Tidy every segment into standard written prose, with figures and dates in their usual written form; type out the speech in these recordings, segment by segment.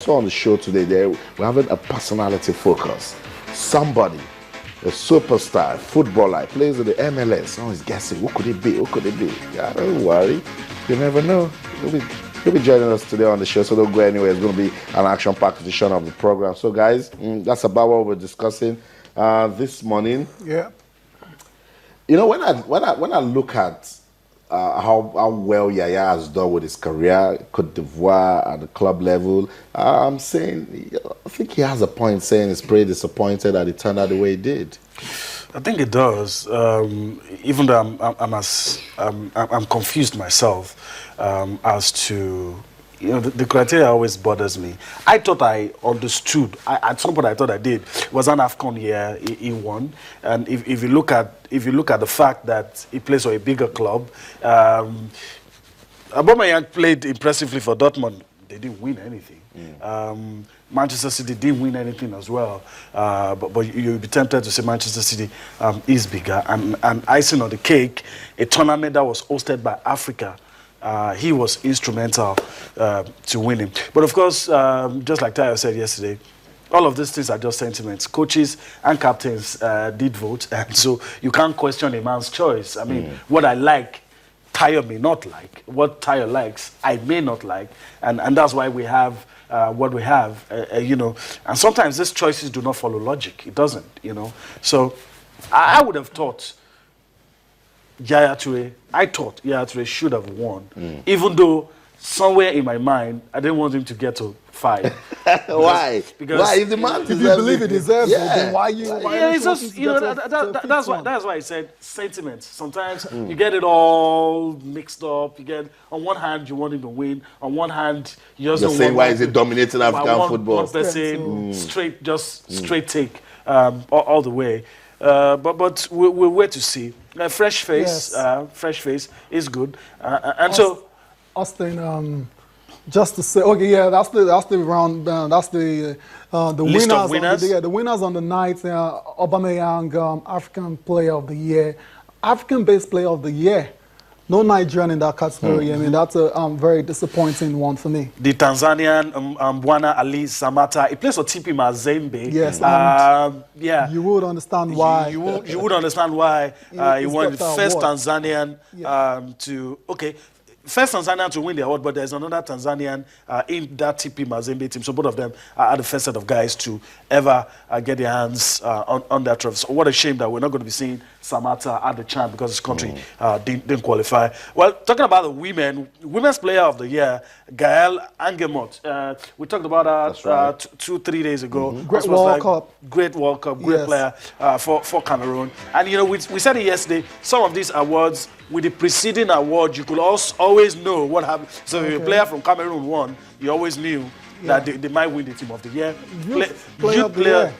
So on the show today, we're having a personality focus. Somebody, a superstar, footballer, plays in the MLS. Someone's guessing, who could it be? Who could it be? Yeah, don't worry. You never know. He'll be joining us today on the show, so don't go anywhere. It's going to be an action-packed edition of the program. So, guys, that's about what we're discussing this morning. Yeah. You know, when I look at how well Yaya has done with his career, Cote d'Ivoire at the club level, I'm saying, I think he has a point saying he's pretty disappointed that it turned out the way it did. I think it does. Even though I'm confused myself as to, you know, the criteria always bothers me. I thought I understood. At some point, I thought I did. It was an AFCON year. He won, and if you look at the fact that he plays for a bigger club, Aubameyang played impressively for Dortmund. They didn't win anything. Manchester City didn't win anything as well. But you'll be tempted to say Manchester City is bigger. And icing on the cake, a tournament that was hosted by Africa. He was instrumental to winning. But of course, just like Tayo said yesterday, all of these things are just sentiments. Coaches and captains did vote, and so you can't question a man's choice. I mean, what I like, Tayo may not like. What Tayo likes, I may not like. And that's why we have what we have, you know. And sometimes these choices do not follow logic. It doesn't, you know. So I would have thought Yaya Toure, Yaya Toure should have won, even though somewhere in my mind, I didn't want him to get to 5. Why? Because why? If the man If you believe he deserves it, then why you? Yeah, it's just, you know, that's why I said sentiment. Sometimes you get it all mixed up. You get, on one hand, you want him to win. On one hand, you just You're don't saying want why is it dominating African football? One person, straight take all the way. But we're wait to see. Fresh face, fresh face is good. And so, Austin, just to say, okay, yeah, that's the round, that's the List of winners. The winners on the night. Aubameyang, African Player of the Year, African-based Player of the Year. No Nigerian in that category. I mean, that's a very disappointing one for me. The Tanzanian Bwana Ali Samata, he plays for TP Mazembe. Yes, yeah. You would understand why. You would understand why he won the first award. Tanzanian to, okay, first Tanzanian to win the award, but there's another Tanzanian in that TP Mazembe team. So both of them are the first set of guys to ever get their hands on that trophy. So what a shame that we're not going to be seeing Samata at the chance because his country didn't qualify. Well, talking about the Women's Player of the Year, Gaëlle Angemot. We talked about her 2-3 days ago. Great World Cup. Great World Cup, great player for Cameroon. And, you know, we said it yesterday, some of these awards, with the preceding award, you could always know what happened. So if a player from Cameroon won, you always knew that they might win the Team of the Year. Player of the Year.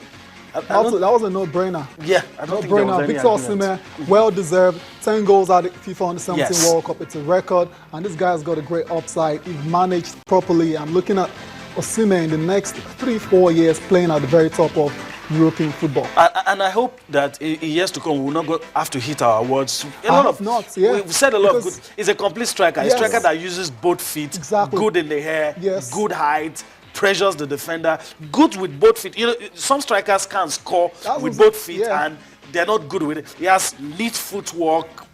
That was a no-brainer. Yeah, I don't think there was any Victor Osimhen, well-deserved. 10 goals at the FIFA Under-17 World Cup. It's a record, and this guy's got a great upside. He's managed properly. I'm looking at Osimhen in the next 3-4 years playing at the very top of European football. And I hope that in years to come, we will not have to hit our awards. We've said a lot of good. He's a complete striker. A striker that uses both feet, good in the air, good height, pressures the defender, good with both feet. You know, some strikers can't score with both feet and they're not good with it. He has neat footwork.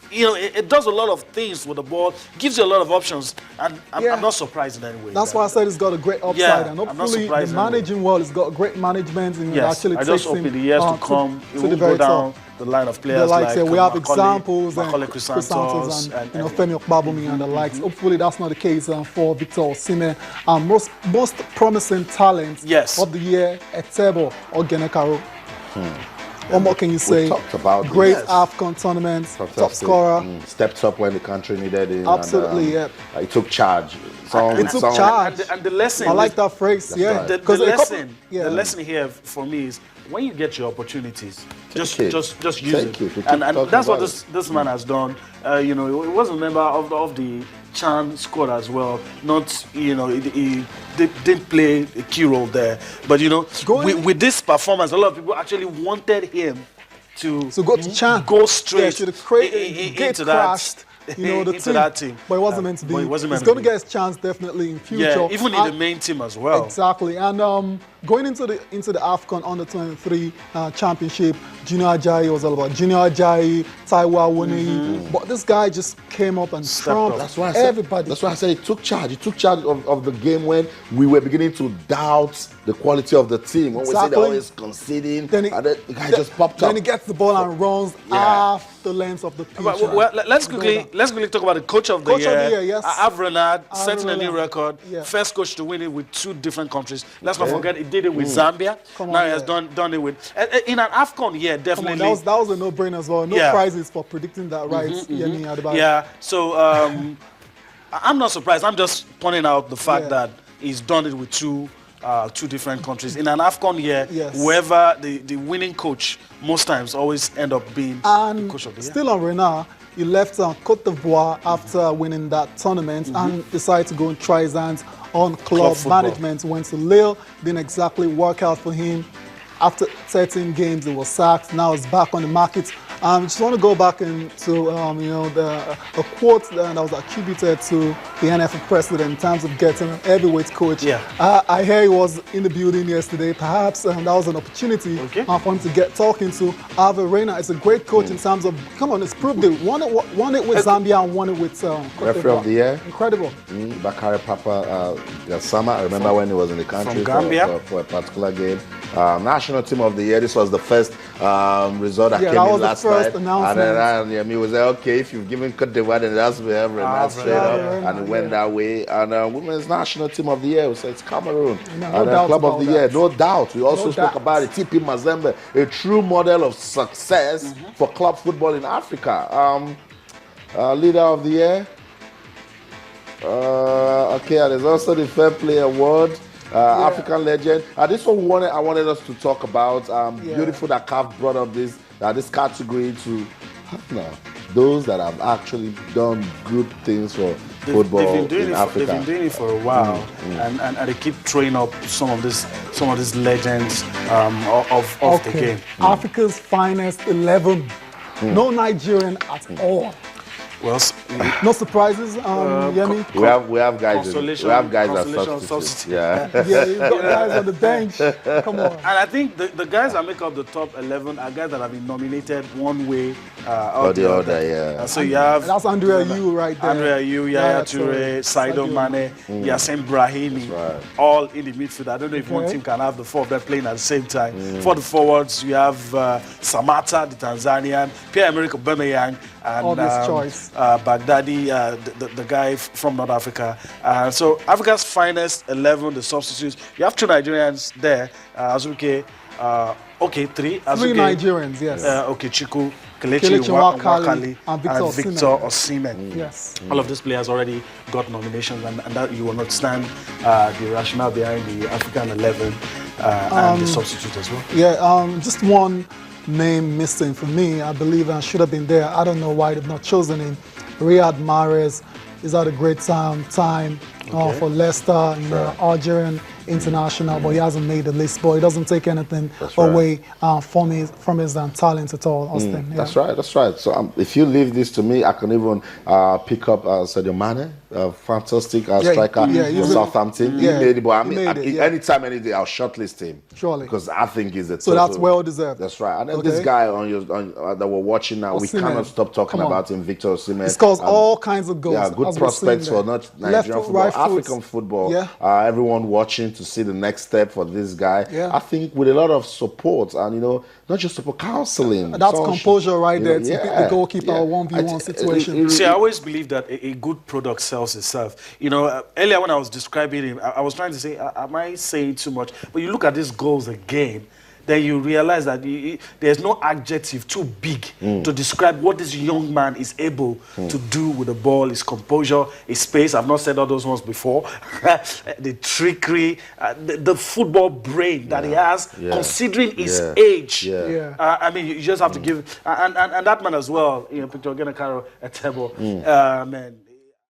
You know, it does a lot of things with the ball, gives you a lot of options, and I'm not surprised in any way. That's why I said he's got a great upside, and hopefully the managing well, he's got great management, and actually I just hope in the years to come, he will go down the line of players like we have examples and Chrysanthos and you know, Femi Okpabumi and the likes. Hopefully that's not the case for Victor Osimhen. Most promising talent of the year, Etebo or Genekaro. What more can you say? Great AFCON tournament, top scorer. Stepped up when the country needed him. Absolutely, He took charge. He took charge. And the lesson. I like that phrase, The lesson here for me is when you get your opportunities, just use it. And that's what this man has done. You know, he was a member of the Chan squad as well. Not, you know, he didn't play a key role there. But, you know, with this performance, a lot of people actually wanted him to go to Chan. Go straight into that. you know, the into team. that team. But it wasn't meant to be. But it wasn't meant He's to going to be. get his chance definitely in future. Yeah, even in the main team as well. Exactly. And going into the AFCON Under-23 championship, Junior Ajayi was all about Junior Ajayi, Taiwo Awoniyi. But this guy just came up and trumped everybody. That's why I said he took charge. He took charge of the game when we were beginning to doubt the quality of the team. When we say they're always conceding, and then the guy just popped up. Then he gets the ball and runs half the length of the pitch. Well, let's quickly talk about the coach of the year. Yes. Avrenard setting a new record. Yeah. First coach to win it with 2 different countries. Let's not forget he did it with Zambia. Now he has done it with in an AFCON year, definitely. That was a no-brainer as well. No prizes for predicting that, right? Yeah. So I'm not surprised. I'm just pointing out the fact that he's done it with 2 different countries. In an AFCON year, whoever the winning coach most times always end up being the coach of the year. Still on Renard, he left Cote d'Ivoire after winning that tournament and decided to go and try his hands on club management. Went to Lille, didn't exactly work out for him. After 13 games, he was sacked. Now he's back on the market. I just want to go back into a quote that was attributed to the NFF president in terms of getting a heavyweight coach. I hear he was in the building yesterday. Perhaps that was an opportunity for him to get talking to Hervé Renard. It's a great coach in terms of, come on, it's proved it. Won it with Zambia and won it with Referee of the year. Incredible. BAKARY Papa GASSAMA. I remember when he was in the country for a particular game. National team of the year. This was the first result that came in last night. And he was like, okay, if you've given Cote d'Ivoire, then that's where Renard straight up, and it went that way. And women's national team of the year, we said it's Cameroon. No club of the year, no doubt. We also spoke about it. TP Mazembe, a true model of success for club football in Africa. Leader of the year. Okay, and there's also the Fair Play Award. African legend. This one I wanted us to talk about. Beautiful that CAF brought up this category to those that have actually done good things for football in Africa. They've been doing it for a while, and they keep throwing up some of these legends of the game. Africa's finest 11. No Nigerian at all. Well, no surprises, Yemi. We have guys. We have guys that substitute. Yeah, you've got guys on the bench. Come on. And I think the guys that make up the top 11 are guys that have been nominated one way or the other. Yeah. So you have that's Andrea Yu right there. Andrea Yu, Yaya Toure, Sadio Mane, Yassine Brahimi, all in the midfield. I don't know if one team can have the 4 of them playing at the same time. For the forwards, you have Samata, the Tanzanian, Pierre-Emerick Aubameyang, and obvious choice. Baghdadi, the guy from North Africa. So Africa's finest 11, the substitutes. You have 2 Nigerians there. Azuke, 3. Azuke, 3 Nigerians, yes. Chiku, Kelechi Nwakali, and Victor Osimhen. Yes. All of these players already got nominations, and that you will understand the rationale behind the African 11 and the substitute as well. Yeah, just one name missing for me. I believe I should have been there. I don't know why they've not chosen him. Riyad Mahrez is had a great time for Leicester, Algerian international, but he hasn't made the list. But he doesn't take anything away from his talent at all, Austin. That's right. So if you leave this to me, I can even pick up Sadio Mane, a fantastic striker for Southampton. He made it, but anytime, any day, I'll shortlist him. Surely. Because I think he's a So that's well deserved. That's right. And then this guy that we're watching now, we cannot stop talking about him, Victor Osimhen. He scores all kinds of goals. Yeah, good prospects for not Nigerian football, African football. Everyone watching to see the next step for this guy. I think with a lot of support and, not just support, counseling. That's composure right there to pick the goalkeeper 1v1 situation. See, I always believe that a good product sells itself. Earlier when I was describing him, I was trying to say, I might say too much, but you look at these goals again, then you realize that there's no adjective too big to describe what this young man is able to do with the ball, his composure, his space. I've not said all those ones before. The trickery, the football brain that he has, considering his age. I mean, you just have to give... And that man as well, Victor Genekaro Etebo, man.